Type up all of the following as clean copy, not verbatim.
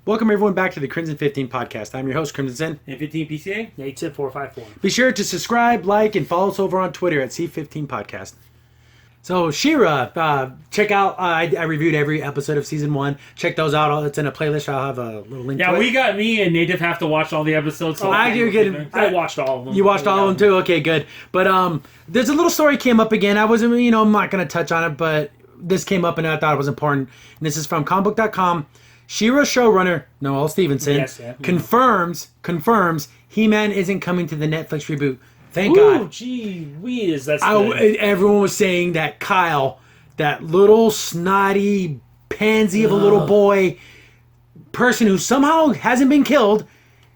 Welcome everyone back to the Crimson 15 podcast. I'm your host, Crimson. And 15 PCA? 8-454. Be sure to subscribe, like, and follow us over on Twitter at C15 Podcast. So, She-Ra, check out, I reviewed every episode of Season 1. Check those out. It's in a playlist. I'll have a little link to it. Yeah, we got me and Native have to watch all the episodes. So I watched all of them. You watched all of them too? Okay, good. But there's a little story came up again. I wasn't, I'm not going to touch on it, but this came up and I thought it was important. And this is from comicbook.com. She-Ra showrunner Noelle Stevenson confirms He-Man isn't coming to the Netflix reboot. Thank God. Oh, gee whiz, that's everyone was saying that Kyle, that little snotty pansy of a little boy person who somehow hasn't been killed,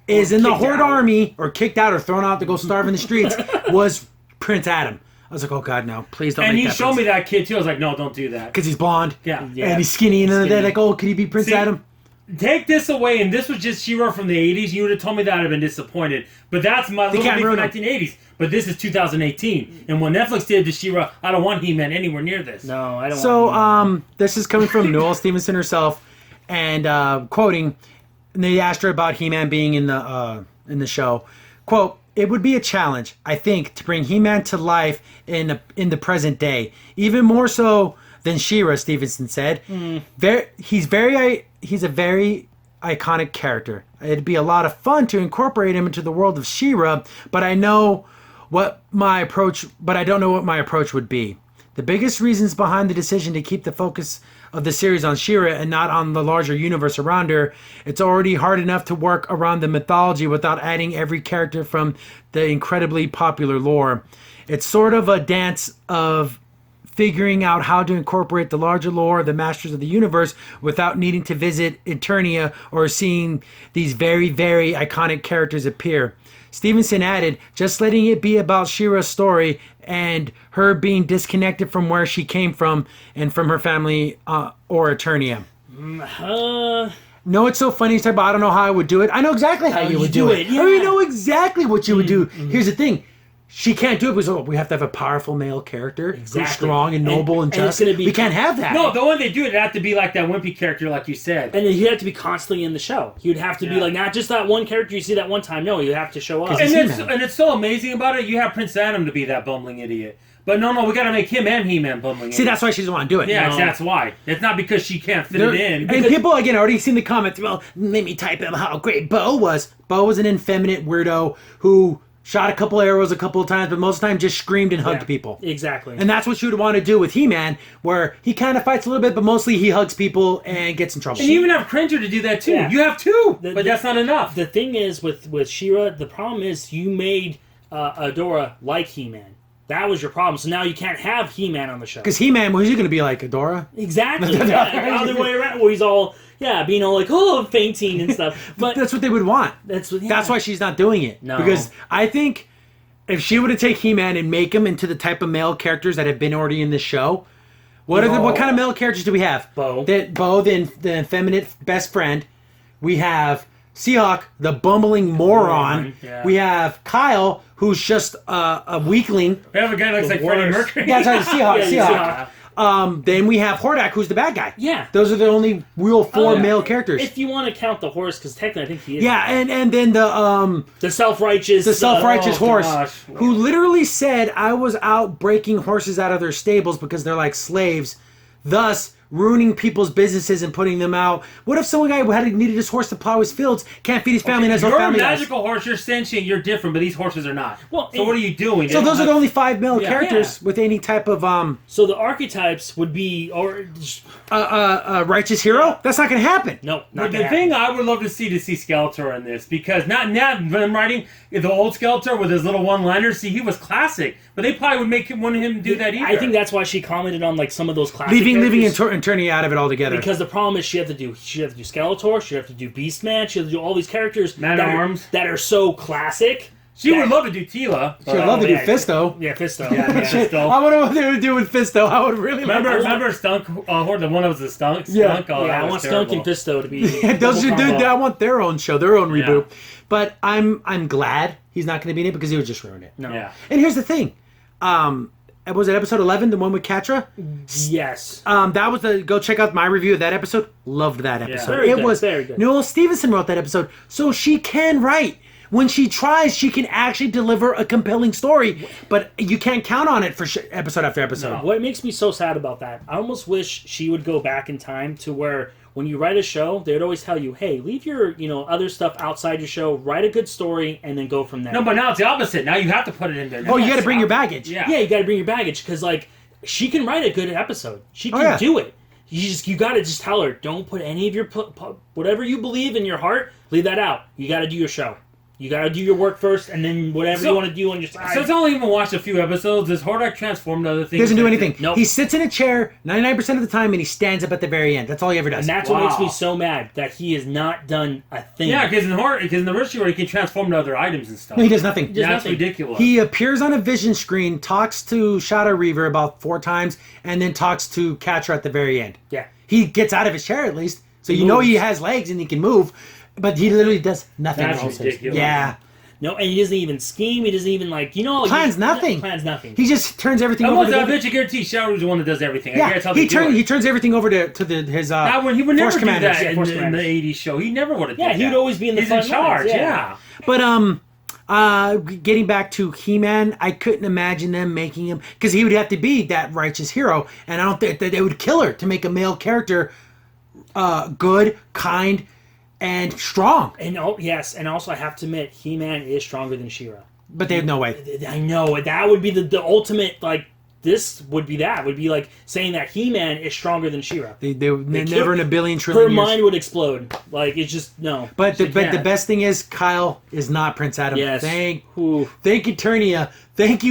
is in the Horde army or kicked out or thrown out to go starve in the streets, was Prince Adam. I was like, oh God, no, please don't. And make you that showed me that kid too. I was like, no, don't do that. Because he's blonde. Yeah. And he's skinny. And then they're like, oh, could he be Prince Adam? Take this away, and this was just She-Ra from the 80s. You would have told me that I'd have been disappointed. But that's my little thing from the 1980s. But this is 2018. And when Netflix did the She-Ra, I don't want He-Man anywhere near this. No, I don't So, this is coming from Noelle Stevenson herself. And quoting, and they asked her about He-Man being in the show. Quote, "It would be a challenge, I think, to bring He-Man to life in the present day. Even more so than She-Ra," Stevenson said. He's a very iconic character. It'd be a lot of fun to incorporate him into the world of She-Ra, but I don't know what my approach would be. The biggest reasons behind the decision to keep the focus of the series on She-Ra and not on the larger universe around her, it's already hard enough to work around the mythology without adding every character from the incredibly popular lore. It's sort of a dance of figuring out how to incorporate the larger lore of the Masters of the Universe without needing to visit Eternia or seeing these very, very iconic characters appear. Stevenson added, just letting it be about She-Ra's story and her being disconnected from where she came from and from her family or Eternia. No, it's so funny. I don't know how I would do it. I know exactly how you would do it. Yeah. I know exactly what you would do. Here's the thing. She can't do it because we have to have a powerful male character who's strong and noble and just. We can't have that. No, the one they do, it'd have to be like that wimpy character, like you said. And he'd have to be constantly in the show. He'd have to be like, not just that one character you see that one time. No, you have to show up. And it's so amazing about it, you have Prince Adam to be that bumbling idiot. But no, we gotta make him and He-Man bumbling. See, that's why she doesn't want to do it. Yeah, that's why. It's not because she can't fit it in. And people, again, already seen the comments, well, let me type in how great Bo was. Bo was an effeminate weirdo who shot a couple arrows a couple of times, but most of the time just screamed and hugged people. Exactly. And that's what you would want to do with He-Man, where he kind of fights a little bit, but mostly he hugs people and gets in trouble. And you even have Cringer to do that too. Yeah. You have two, but that's not enough. The thing is with She-Ra, the problem is you made Adora like He-Man. That was your problem. So now you can't have He-Man on the show. Because He-Man, well, he's going to be like Adora. Exactly. The other way around, where he's all, being all like, oh, fainting and stuff. But that's what they would want. That's why she's not doing it. No. Because I think if she were to take He-Man and make him into the type of male characters that have been already in this show, what kind of male characters do we have? Bo, the effeminate best friend. We have Seahawk, the bumbling moron. Yeah. We have Kyle, who's just a weakling. We have a guy that looks like Freddie Mercury. Yeah, that's right, Seahawk. Then we have Hordak, who's the bad guy. Yeah. Those are the only real four male characters. If you want to count the horse, because technically I think he is. Yeah, and then the self-righteous horse, who literally said, I was out breaking horses out of their stables because they're like slaves, thus ruining people's businesses and putting them out. What if some guy needed his horse to plow his fields, can't feed his family, and has no family? You're a magical horse, you're sentient, you're different, but these horses are not. Well, so what are you doing? So those are the only 5 male characters with any type of So the archetypes would be righteous hero? That's not going to happen. No, not the thing I would love to see Skeletor in this, because not when I'm writing the old Skeletor with his little one-liners, he was classic, but they probably would want him to do that either. I think that's why she commented on like some of those classic leaving and turning out of it altogether. Because the problem is she had to do Skeletor, she had to do Beastman, she had to do all these characters that are so classic. She would love to do Tila. She would love to do Fisto. Yeah, Fisto. Fisto. I wonder what they would do with Fisto. I would really remember Stunk, or the one that was the Stunk? Yeah, I want Stunk and Fisto to be. I want their own show, their own reboot. But I'm glad he's not going to be in it because he would just ruin it. No. Yeah. And here's the thing. Was it episode 11, the one with Katra? Yes. That was go check out my review of that episode. Loved that episode. Very It good, was very good. Noelle Stevenson wrote that episode, so she can write. When she tries, she can actually deliver a compelling story, but you can't count on it for episode after episode. What makes me so sad about that, I almost wish she would go back in time to where when you write a show, they would always tell you, hey, leave your other stuff outside your show, write a good story, and then go from there. No, but now it's the opposite. Now you have to put it in there. Oh, you got to bring your baggage. Yeah. Yeah, you got to bring your baggage, because, like, she can write a good episode. She can do it. You got to just tell her, don't put any of your, whatever you believe in your heart, leave that out. You got to do your show. You gotta do your work first, and then whatever you want to do on your side. So it's only even watched a few episodes. Does Hordak transform to other things? He doesn't do anything. Nope. He sits in a chair 99% of the time, and he stands up at the very end. That's all he ever does. And that's what makes me so mad, that he has not done a thing. Yeah, because in the first show, he can transform to other items and stuff. No, he does nothing. Does That's nothing. ridiculous. He appears on a vision screen, talks to Shadow Reaver about 4 times, and then talks to Katra at the very end. Yeah. He gets out of his chair at least, so He you know moves. he has legs and he can move, but he literally does nothing That's else. ridiculous. Yeah. No, and he doesn't even scheme. He doesn't even, like, Plans nothing. Plans nothing. He just turns everything over Almost, to I bet you guarantee Shadow's the one that does everything. I guess how he they do it. he turns everything over to his That one, he would never Force do commanders. that Yeah, in Force the commanders. 80s show. He never would have done Yeah, that. he would always be in the He's in front lines, charge, yeah. But getting back to He-Man, I couldn't imagine them making him, because he would have to be that righteous hero, and I don't think that they would kill her to make a male character good, kind, and strong. And yes, and also I have to admit, He-Man is stronger than She-Ra. But they have no way. I know, that would be the ultimate, like, this would be that. Would be like saying that He-Man is stronger than She-Ra. They're never in a billion Her trillion years. mind would explode. Like, it's just, no. But the can't. best thing is Kyle is not Prince Adam. Yes. Thank Ooh. Eternia. Thank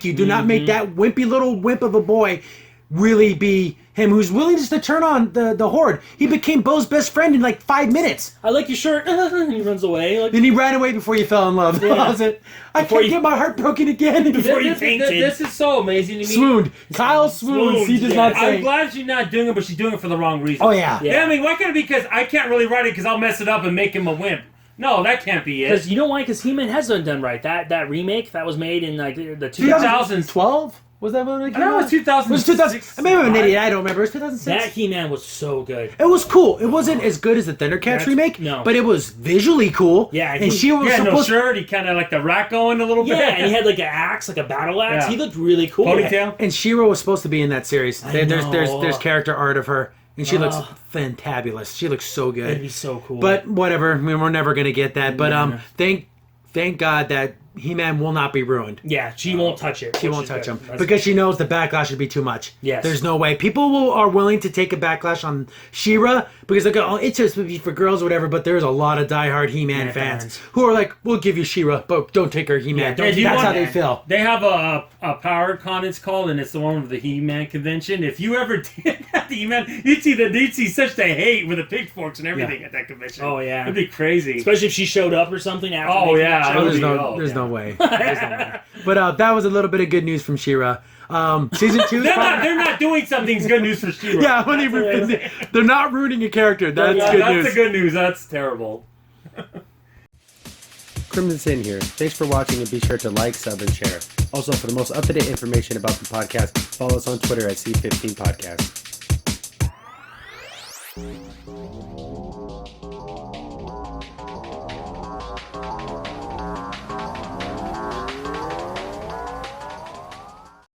you. Do not make that wimpy little wimp of a boy really be him, who's willing just to turn on the Horde. He became Bo's best friend in like 5 minutes. I like your shirt. And he runs away. Like, Then he ran away before you fell in love. Yeah. That was it. I Before can't you- get my heart broken again. Before you This, fainted. this is so amazing to me. Swooned. Kyle swoons. He does yeah. not I'm say. glad she's not doing it, but she's doing it for the wrong reason. Oh, yeah. Yeah. Yeah, I mean, why can't it be because I can't really write it because I'll mess it up and make him a wimp? No, that can't be it. Because you know why? Because He-Man has done right. That remake that was made in like the 2000s. 2012? Was that when it came I know it out? was 2000. It was 2000. Maybe I'm an idiot. I don't remember. It was 2006. That He-Man was so good. It was cool. It wasn't as good as the Thundercats remake, no. but it was visually cool. Yeah, and he- she was Yeah, no supposed shirt. He kind of like the rat going a little bit. Yeah, and he had like an axe, like a battle axe. Yeah. He looked really cool. Ponytail. and She-Ra was supposed to be in that series. There's know. character art of her, and she looks fantabulous. She looks so That'd good. be so cool. But whatever, I mean, we're never gonna get that. But thank God that He-Man will not be ruined. yeah, she won't touch it. She won't touch him because she knows the backlash would be too much. Yes. There's no way. People are willing to take a backlash on She-Ra because they go, oh, it's just for girls or whatever, but there's a lot of diehard He-Man fans who are like, we'll give you She-Ra, but don't take her He-Man. Yeah, don't- That's how they feel. They have a Power Con, it's called, and it's the one with the He-Man convention. If you ever did have the He-Man, you'd see such the hate with the pitchforks and everything at that convention. Oh, yeah. It'd be crazy. Especially if she showed up or something after. Oh, making yeah, that I show. would There's be- no, oh, there's yeah. no way. But that was a little bit of good news from She-Ra. Season 2. They're not doing something good news for She-Ra. Yeah, when they're not ruining a character. That's Yeah, good that's news. the good news. That's terrible. Crimson Sin here. Thanks for watching, and be sure to like, sub, and share. Also, for the most up-to-date information about the podcast, follow us on Twitter at C15 Podcast.